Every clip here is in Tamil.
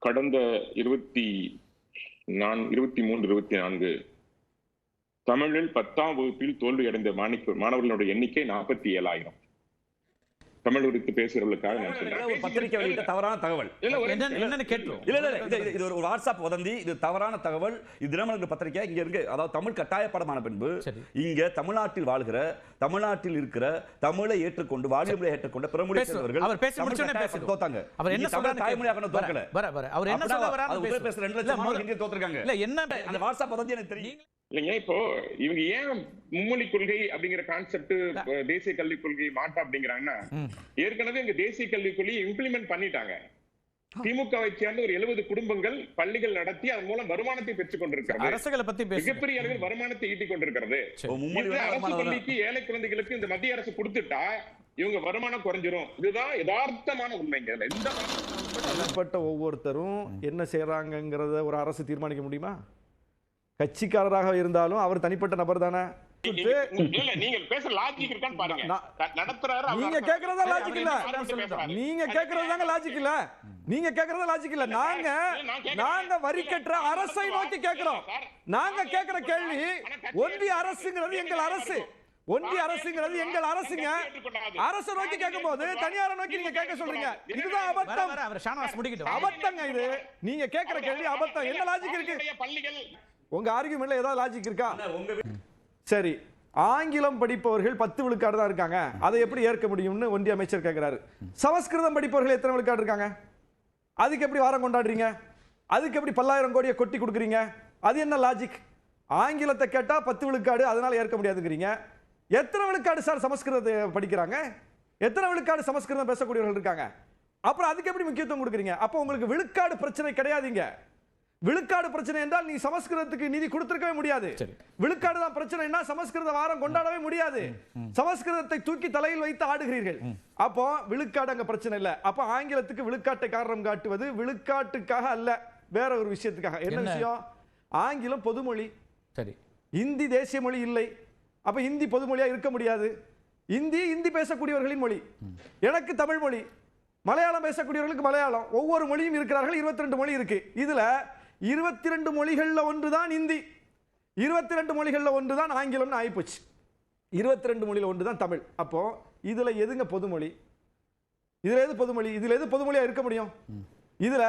கடந்த 23-24 தமிழில் 10ஆம் வகுப்பில் தோல்வியடைந்த மாணவர்களுடைய எண்ணிக்கை 47,000. தமிழ் குறித்து பேசுறவர்களுக்காக நான் சொல்றேன். ஒரு பத்திரிகை வெளியிட்ட தவறான தகவல் என்னன்னு கேட்கிறோம். இது ஒரு வாட்ஸ்அப் வதந்தி, இது தவறான தகவல். இது தினமலர் பத்திரிகை இங்க இருக்கு. அதாவது தமிழ் கட்டாயப்படமான பின்பு இங்க தமிழ்நாட்டில் வாழ்கிற, தமிழ்நாட்டில் இருக்கிற, தமிழை ஏற்றுக்கொண்டு வாழ்வியலை ஏற்றுக்கொண்ட பிறமொழி சேர்ந்தவர்கள் அவர் பேசி முடிச்சோனே பேசுறோம். தோத்தாங்க. அவர் என்ன சொல்றாரு? தாய்மொழியாக தோக்கல. அவர் என்ன சொல்ல வராரு? பேசுற 2 லட்சம் மாணவர்கள் இங்க தோத்துறாங்க. இல்ல என்ன அந்த வாட்ஸ்அப் வதந்தி எனக்கு தெரியும். இல்லைங்க, இப்போ இவங்க ஏன் மும்மொழி கொள்கை அப்படிங்கிற கான்செப்ட், தேசிய கல்விக் கொள்கை மாட்டா அப்படிங்கிறாங்கன்னா, ஏற்கனவே இங்க தேசிய கல்விக் கொள்கையை இம்ப்ளிமெண்ட் பண்ணிட்டாங்க. திமுகவை சேர்ந்த ஒரு 70 குடும்பங்கள் பள்ளிகள் நடத்தி அதன் மூலம் வருமானத்தை பெற்றுக் கொண்டிருக்கிறது. அரசுகளை பத்தி மிகப்பெரிய அளவில் வருமானத்தை ஈட்டிக் கொண்டிருக்கிறது. அரசு பள்ளிக்கு ஏழை குழந்தைகளுக்கு இந்த மத்திய அரசு கொடுத்துட்டா இவங்க வருமானம் குறைஞ்சிரும். இதுதான் யதார்த்தமான உண்மைங்க. தனிப்பட்ட ஒவ்வொருத்தரும் என்ன செய்யறாங்கிறத ஒரு அரசு தீர்மானிக்க முடியுமா? கட்சிக்காரராக இருந்தாலும் அவர் தனிப்பட்ட நபர் தானே. நீங்க பேசுற லாஜிக் இருக்கான்னு பாருங்க. நடத்துறாரு. நீங்க கேக்குறதா லாஜிக் இல்ல. நீங்க கேக்குறதாங்க லாஜிக் இல்ல. நீங்க கேக்குறதா லாஜிக் இல்ல. நாங்க வரி கட்டுற அரசை நோக்கி கேக்குறோம். நாங்க கேக்குற கேள்வி, ஒன்றிய அரசுங்கிறது எங்கள் அரசு, ஒன்றிய அரசுங்கிறது எங்கள் அரசுங்க. அரசை நோக்கி கேட்கும் போது தனியாரை நோக்கி நீங்க கேட்க சொல்றீங்க. இதுதான் அபத்தம். அபத்தங்க இது. நீங்க கேக்குற கேள்வி அபத்தம். என்ன லாஜிக் இருக்கு? உங்க ஆர்குமெண்ட்ல ஏதாவது லாஜிக் இருக்கா? சரி, ஆங்கிலம் படிப்பவர்கள் 10 விழுக்காடு தான் இருக்காங்க, அதை எப்படி ஏற்க முடியும்னு ஒன்றிய அமைச்சர் கேட்கிறாரு. சமஸ்கிருதம் படிப்பவர்கள் எத்தனை விழுக்காடு இருக்காங்க? அதுக்கு எப்படி வாரம் கொண்டாடுறீங்க? அதுக்கு எப்படி 10,000 கோடியை கொட்டி கொடுக்குறீங்க? அது என்ன லாஜிக்? ஆங்கிலத்தை கேட்டா 10 விழுக்காடு, அதனால ஏற்க முடியாதுங்கிறீங்க. எத்தனை விழுக்காடு சார் சமஸ்கிருதத்தை படிக்கிறாங்க? எத்தனை விழுக்காடு சமஸ்கிருதம் பேசக்கூடியவர்கள் இருக்காங்க? அப்புறம் அதுக்கு எப்படி முக்கியத்துவம் கொடுக்குறீங்க? அப்போ உங்களுக்கு விழுக்காடு பிரச்சனை கிடையாதுங்க. விழுக்காடு பிரச்சனை என்றால் நீ சமஸ்கிருதத்துக்கு நிதி கொடுத்திருக்கவே முடியாது. விழுக்காடு தான் பிரச்சனைனா சமஸ்கிருத வாரம் கொண்டாடவே முடியாது. சமஸ்கிருதத்தை தூக்கி தலையில் வைத்து ஆடுகிறீர்கள். அப்போ விழுக்காடு அங்க பிரச்சனை இல்ல. அப்போ ஆங்கிலத்துக்கு விழுக்காட்டை காரணம் காட்டுவது விழுக்காட்டுக்காக அல்ல, வேற ஒரு விஷயத்துக்காக. என்ன விஷயம்? ஆங்கிலம் பொதுமொழி, சரி, இந்தி தேசிய மொழி இல்லை. அப்ப இந்தி பொதுமொழியா இருக்க முடியாது. இந்தி பேசக்கூடியவர்களின் மொழி. எனக்கு தமிழ் மொழி, மலையாளம் பேசக்கூடியவர்களுக்கு மலையாளம். ஒவ்வொரு மொழியும் இருக்கிறார்கள். 22 மொழி இருக்கு. இதுல 22 மொழிகள்ல ஒன்றுதான் இந்தி, 22 மொழிகள்ல ஒன்றுதான் ஆங்கிலம்னு ஆயிப்போச்சு. 22 மொழியில ஒன்றுதான் தமிழ். அப்போ இதுல எதுங்க பொதுமொழி? இதுல எது பொதுமொழி? இதுல எது பொதுமொழியா இருக்க முடியும்? இதுல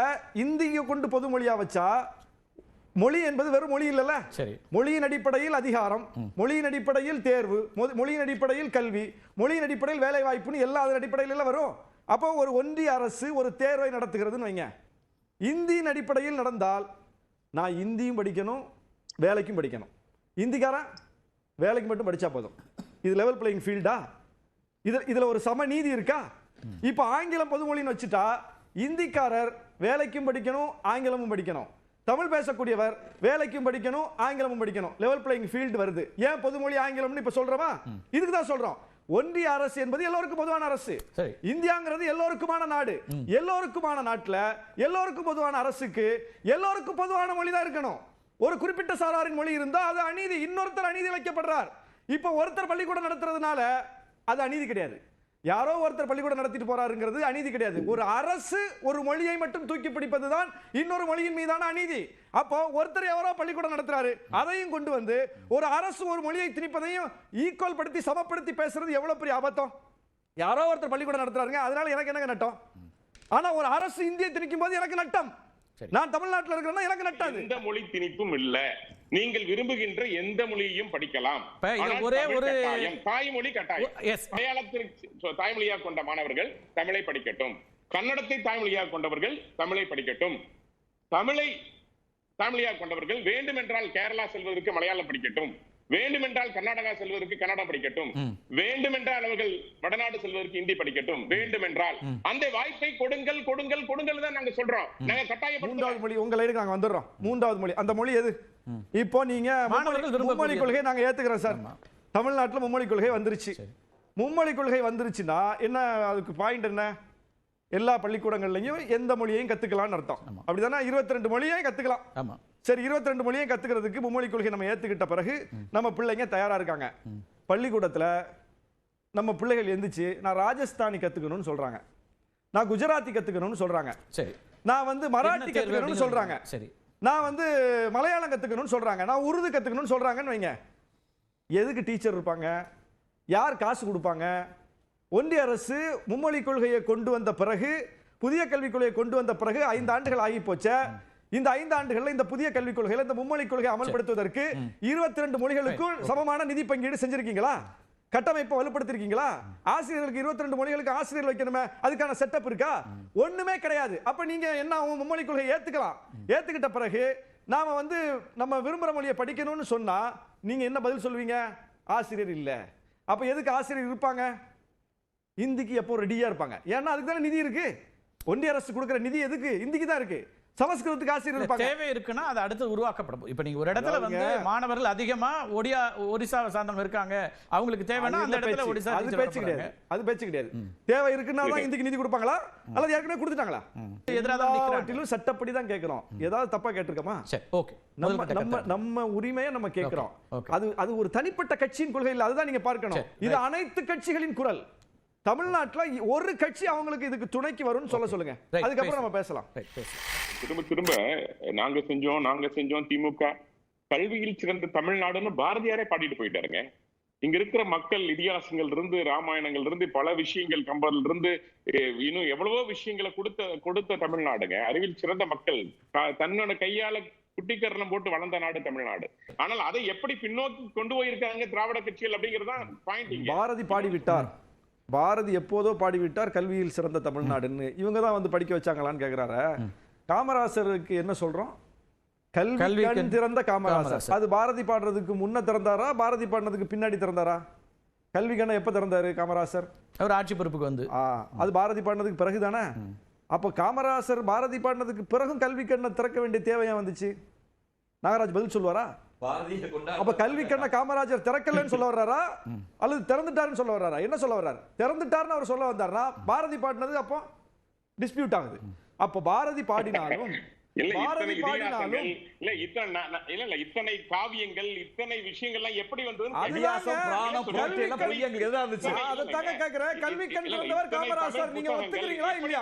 இந்தியை கொண்டு பொதுமொழியா வச்சா, மொழி என்பது வெறும் மொழி இல்லல்ல. மொழியின் அடிப்படையில் அதிகாரம், மொழியின் அடிப்படையில் தேர்வு, மொழியின் அடிப்படையில் கல்வி, மொழியின் அடிப்படையில் வேலை வாய்ப்புன்னு எல்லா அதன் அடிப்படையில் வரும். அப்போ ஒரு ஒன்றிய அரசு ஒரு தேர்வை நடத்துகிறதுன்னு வைங்க. இந்தியின் அடிப்படையில் நடந்தால் நான் இந்தியும் படிக்கணும், வேலைக்கும் படிக்கணும். இந்திக்காரன் வேலைக்கு மட்டும் படிச்சா போதும். இது லெவல் பிளேயிங் ஃபீல்டா? இதுல ஒரு சமநீதி இருக்கா? இப்ப ஆங்கிலம் பொதுமொழின்னு வச்சுட்டா இந்திக்காரர் வேலைக்கும் படிக்கணும், ஆங்கிலமும் படிக்கணும். தமிழ் பேசக்கூடியவர் வேலைக்கும் படிக்கணும், ஆங்கிலமும் படிக்கணும். லெவல் பிளேயிங் ஃபீல்டு வருது. ஏன் பொதுமொழி ஆங்கிலம்னு இப்ப சொல்றோமா? இதுக்கு தான் சொல்றோம். ஒன்றிய அரசு என்பது எல்லோருக்கும் பொதுவான அரசு. இந்தியாங்கிறது எல்லோருக்குமான நாடு. எல்லோருக்குமான நாட்டுல எல்லோருக்கும் பொதுவான அரசுக்கு எல்லோருக்கும் பொதுவான மொழி தான் இருக்கணும். ஒரு குறிப்பிட்ட சாராரின் மொழி இருந்தா அது அநீதி. இன்னொருத்தர் அநீதி வைக்கப்படுறார். இப்ப ஒருத்தர் பள்ளிக்கூடம் நடத்துறதுனால அது அநீதி கிடையாது. யாரோ ஒருத்தர் பள்ளிக்கூடம் நடத்திட்டு போறாருங்கிறது அநீதி கிடையாது. ஒரு அரசு ஒரு மொழியை மட்டும் தூக்கி பிடிப்பதுதான் இன்னொரு மொழியின் மீதான அநீதி. அப்போ ஒருத்தர் எவரோ பள்ளிக்கூடம் நடத்துறாரு, அதையும் கொண்டு வந்து ஒரு அரசு ஒரு மொழியை திணிப்பதையும் ஈக்குவல் படுத்தி சமப்படுத்தி பேசுறது எவ்வளவு பெரிய அபத்தம். யாரோ ஒருத்தர் பள்ளிக்கூடம் நடத்துறாருங்க, அதனால எனக்கு என்ன நட்டம்? ஆனா ஒரு அரசு இந்தியை திணிக்கும் போது எனக்கு நட்டம். நான் தமிழ்நாட்டில் இருக்கிறேன்னா எனக்கு நட்டாது. எந்த மொழி திணிப்பும் இல்ல. நீங்கள் விரும்புகின்ற எந்த மொழியையும் படிக்கலாம். ஒரே ஒரு தாய்மொழி கட்டாயம். மலையாளத்திற்கு தாய்மொழியாக கொண்ட மாணவர்கள் தமிழை படிக்கட்டும், கன்னடத்தை தாய்மொழியாக கொண்டவர்கள் தமிழை படிக்கட்டும், தமிழை தாய்மொழியாக கொண்டவர்கள் வேண்டுமென்றால் கேரளா செல்வதற்கு மலையாளம் படிக்கட்டும், வேண்டுமென்றால் கர்நாடகா செல்வதற்கு கன்னடம் படிக்கட்டும், வேண்டுமென்றால் அவர்கள் வடநாடு செல்வதற்கு இந்தி படிக்கட்டும். வேண்டுமென்றால் அந்த வாய்ப்பை கொடுங்கள் கொடுங்கள் கொடுங்கள் தான் நாங்க சொல்றோம். நாங்க கட்டாயம். மூன்றாவது மொழி உங்க லைனுக்கு நாங்க வந்துடுறோம். மூன்றாவது மொழி, அந்த மொழி எது? இப்போ நீங்க மும்மொழி கொள்கை நாங்க ஏத்துக்கிறோம் சார். தமிழ்நாட்டில் மும்மொழி கொள்கை வந்துருச்சு. மும்மொழி கொள்கை வந்துருச்சுன்னா என்ன? அதுக்கு பாயிண்ட் என்ன? எல்லா பள்ளிக்கூடங்கள்லயும் எந்த மொழியையும் கத்துக்கலாம்னு அர்த்தம். அப்படிதானே? 22 மொழியை கத்துக்கலாம். சரி, 22 மொழியை கத்துக்கிறதுக்கு மும்மொழி கொள்கை நம்ம ஏத்துக்கிட்ட பிறகு நம்ம பிள்ளைங்க தயாரா இருக்காங்க. பள்ளிக்கூடத்துல நம்ம பிள்ளைகள் எந்திரிச்சு நான் ராஜஸ்தானி கத்துக்கணும்னு சொல்றாங்க, நான் குஜராத்தி கத்துக்கணும்னு சொல்றாங்க. சரி, நான் வந்து மராட்டி என்ன தேர்வு கத்துக்கணும்னு சொல்றாங்க, சரி, நான் வந்து மலையாளம் கத்துக்கணும்னு சொல்றாங்க, நான் உருது கத்துக்கணும்னு சொல்றாங்கன்னு வைங்க. எதுக்கு டீச்சர் இருப்பாங்க? யார் காசு கொடுப்பாங்க? ஒன்றிய அரசு மும்மொழி கொள்கையை கொண்டு வந்த பிறகு, புதிய கல்விக் கொள்கையை கொண்டு வந்த பிறகு 5 ஆண்டுகள் ஆகி போச்சே. இந்த 5 ஆண்டுகள்ல இந்த புதிய கல்விக் கொள்கையில இந்த மும்மொழி கொள்கையை அமல்படுத்துவதற்கு 22 மொழிகளுக்கும் சமமான நிதி பங்கீடு செஞ்சிருக்கீங்களா? கட்டமைப்பை வலுப்படுத்திருக்கீங்களா? ஆசிரியர்களுக்கு 22 மொழிகளுக்கு ஆசிரியர் வைக்கணுமே, அதுக்கான செட்டப் இருக்கா? ஒண்ணுமே கிடையாது. அப்ப நீங்க என்ன மும்மொழி கொள்கையை ஏத்துக்கலாம். ஏத்துக்கிட்ட பிறகு நாம வந்து நம்ம விரும்புற மொழியை படிக்கணும்னு சொன்னா நீங்க என்ன பதில் சொல்லுவீங்க? ஆசிரியர் இல்ல. அப்ப எதுக்கு ஆசிரியர் இருப்பாங்க? இந்திக்கு எப்போ ரெடியா இருப்பாங்க. ஏன்னா அதுக்கு தானே நிதி இருக்கு. ஒன்றிய அரசு கொடுக்கிற நிதி எதுக்கு? இந்திக்கு தான் இருக்கு. சமஸ்கிருதத்துக்கு ஆசிரியர் இருப்பாங்க. தேவை இருக்குன்னா அது அடுத்து உருவாக்கப்படும். இப்ப நீங்க ஒரு இடத்துல வந்து மாணவர்கள் அதிகமா ஒடிசா சார்ந்தவங்க இருக்காங்க, அவங்களுக்கு தேவைன்னா அந்த இடத்துல ஒடிசா. அது பேச்சு கிடையாது. அது பேச்சு கிடையாது. தேவை இருக்குன்னா தான் இந்திக்கு நிதி கொடுப்பாங்களா அல்லது ஏற்கனவே கொடுத்துட்டாங்களா? எதிராக சட்டப்படி தான் கேட்கிறோம். ஏதாவது தப்பா கேட்டிருக்கோமா? சரி, ஓகே. நம்ம உரிமையை நம்ம கேட்கிறோம். அது ஒரு தனிப்பட்ட கட்சியின் கொள்கை இல்ல. அதுதான் நீங்க பார்க்கணும். இது அனைத்து கட்சிகளின் குரல். தமிழ்நாட்டில் ஒரு கட்சி அவங்களுக்கு இதுக்கு துணைக்கு வரும்னு சொல்லுங்க. அதுக்கப்புறம் நம்ம பேசலாம். திரும்ப நாங்க செஞ்சோம் திமுக கல்வியில் சிறந்த தமிழ்நாடுன்னு பாரதியாரே பாடிட்டு போயிட்டாருங்க. இங்க இருக்கிற மக்கள் இதிகாசங்கள் இருந்து, ராமாயணங்கள் இருந்து, பல விஷயங்கள், கம்பர்ல இருந்து இன்னும் எவ்வளவோ விஷயங்களை கொடுத்த தமிழ்நாடுங்க. அறிவில் சிறந்த மக்கள் தன்னோட கையால குட்டிக்கரணம் போட்டு வளர்ந்த நாடு தமிழ்நாடு. ஆனால் அதை எப்படி பின்னோக்கி கொண்டு போயிருக்காங்க திராவிட கட்சிகள் அப்படிங்கறதுதான் பாயிண்ட். பாரதி பாடிவிட்டார். பாரதி எப்போதோ பாடிவிட்டார் கல்வியில் சிறந்த தமிழ்நாடுன்னு. இவங்க தான் வந்து படிக்க வச்சாங்களான்னு கேக்குறாரு. காமராசருக்கு என்ன சொல்றோம்? கல்வி கண் திறந்த காமராசர். அது பாரதி பாடுறதுக்கு முன்ன திறந்தாரா, பாரதி பாடுறதுக்கு பின்னாடி திறந்தாரா? கல்வி கண்ணை எப்ப திறந்தாரு காமராசர்? அவர் ஆட்சி பொறுப்புக்கு வந்து. அது பாரதி பாடினதுக்கு பிறகு தானே. அப்ப காமராசர் பாரதி பாடினதுக்கு பிறகும் கல்வி கண்ணை திறக்க வேண்டிய தேவையா வந்துச்சு? நாகராஜ் பதில் சொல்லுவாரா? அப்ப கல்வி கண்ணை காமராஜர் திறக்கலன்னு சொல்ல வர்றாரா அல்லது திறந்துட்டாருன்னு சொல்ல வர்றாரா? என்ன சொல்ல வர்றாரு? திறந்துட்டாருன்னு அவர் சொல்ல வந்தாருன்னா பாரதி பாடினது அப்போ டிஸ்பியூட் ஆகுது. அப்ப பாரதி பாடினாலும் இத்தனை காவியங்கள், இத்தனை விஷயங்கள்லாம் எப்படி வந்தது? கல்வி கண் திறந்தவர் காமராசர். நீங்க ஒத்துக்கிறீங்களா இல்லையா?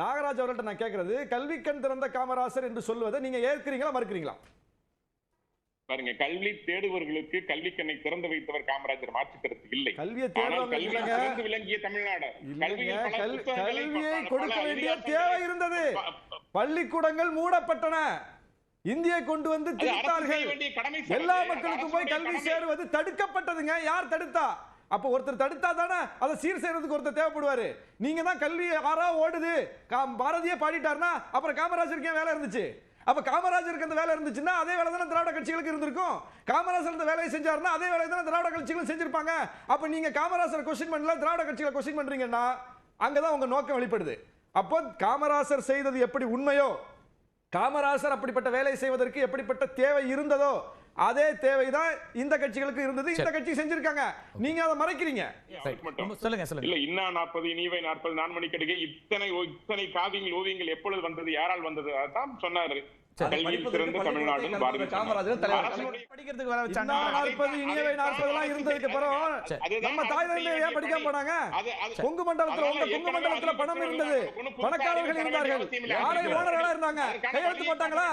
நாகராஜ் அவர்கள்ட்ட நான் கேட்கிறது, கல்வி கண் திறந்த காமராசர் என்று சொல்வதை நீங்க ஏற்கிறீங்களா மறுக்கிறீங்களா? பாருங்க, கல்வி தேடுவர்களுக்கு கல்வி கண்ணை திறந்து வைத்தவர் காமராஜர், மாற்று கருத்து இல்லை. கல்வியை விளங்கிய தமிழ்நாடு கல்வியை கொடுக்க வேண்டிய தேவை இருந்தது. பள்ளிக்கூடங்கள் மூடப்பட்டன. இந்தியை கொண்டு வந்து திணித்தார்கள். எல்லா மக்களுக்கும் போய் கல்வி சேருவது தடுக்கப்பட்டதுங்க. யார் தடுத்தா? அப்ப ஒருத்தர் தடுத்தா தானே அதை சீர் செய்யறதுக்கு ஒருத்தர் தேவைப்படுவாரு. நீங்க தான் கல்வி ஆறா ஓடுது பாரதியே பாடிட்டாருன்னா அப்புறம் காமராஜருக்கு வேலை இருந்துச்சு. அப்ப காமராஜருக்கு அந்த வேலை இருந்துச்சுன்னா அதே வேலை தானே திராவிட கட்சிகளுக்கு இருந்திருக்கும். காமராஜர் அந்த வேலையை செஞ்சாருன்னா அதே வேலை தானே திராவிட கட்சிகளும் செஞ்சிருப்பாங்க. அப்ப நீங்க காமராஜர் கொஸ்டின் பண்ணல, திராவிட கட்சிகளை கொஸ்டின் பண்றீங்கன்னா அங்கதான் உங்க நோக்கம் வெளிப்படுது. அப்போ காமராஜர் செய்தது எப்படி உண்மையோ, காமராஜர் அப்படிப்பட்ட வேலை செய்வதற்கு எப்படிப்பட்ட தேவை இருந்ததோ அதே தேவைதான் இந்த கட்சிகளுக்கு இருந்தது. இந்த கட்சி செஞ்சிருக்காங்க. நீங்க அதை மறைக்கிறீங்க. சொல்லுங்க. இல்ல இன்னா 40 இனிவை 40 நான்மணி கடுகை இத்தனை காவியங்கள் ஓவியங்கள் எப்பொழுது வந்தது, யாரால் வந்தது? அதான் சொன்னாரு. கல்வியில் சிறந்த தமிழ்நாடு காமராஜர் படிக்கிறதுக்கு வர வச்சாங்க. 40 இனிவை 40 எல்லாம் இருந்ததுக்கு அப்புறம் நம்ம தாய் தந்தை ஏன் படிக்காம போனாங்க? கொங்கு மண்டலத்துல பணம் இருந்தது, பணக்காரர்கள் இருந்தார்கள், ஆலை ஓனர்களா இருந்தாங்க. கையெழுத்து போட்டாங்களா?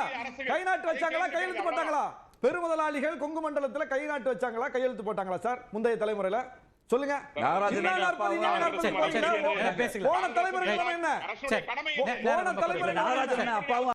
கை நாட்டு வச்சாங்களா? கையெழுத்து போட்டாங்களா? பெருமுதலாளிகள் கொங்கு மண்டலத்துல கை நாட்டு வச்சாங்களா? கையெழுத்து போட்டாங்களா சார் முந்தைய தலைமுறையில? சொல்லுங்க. போன தலைமுறை என்ன? போன தலைமுறை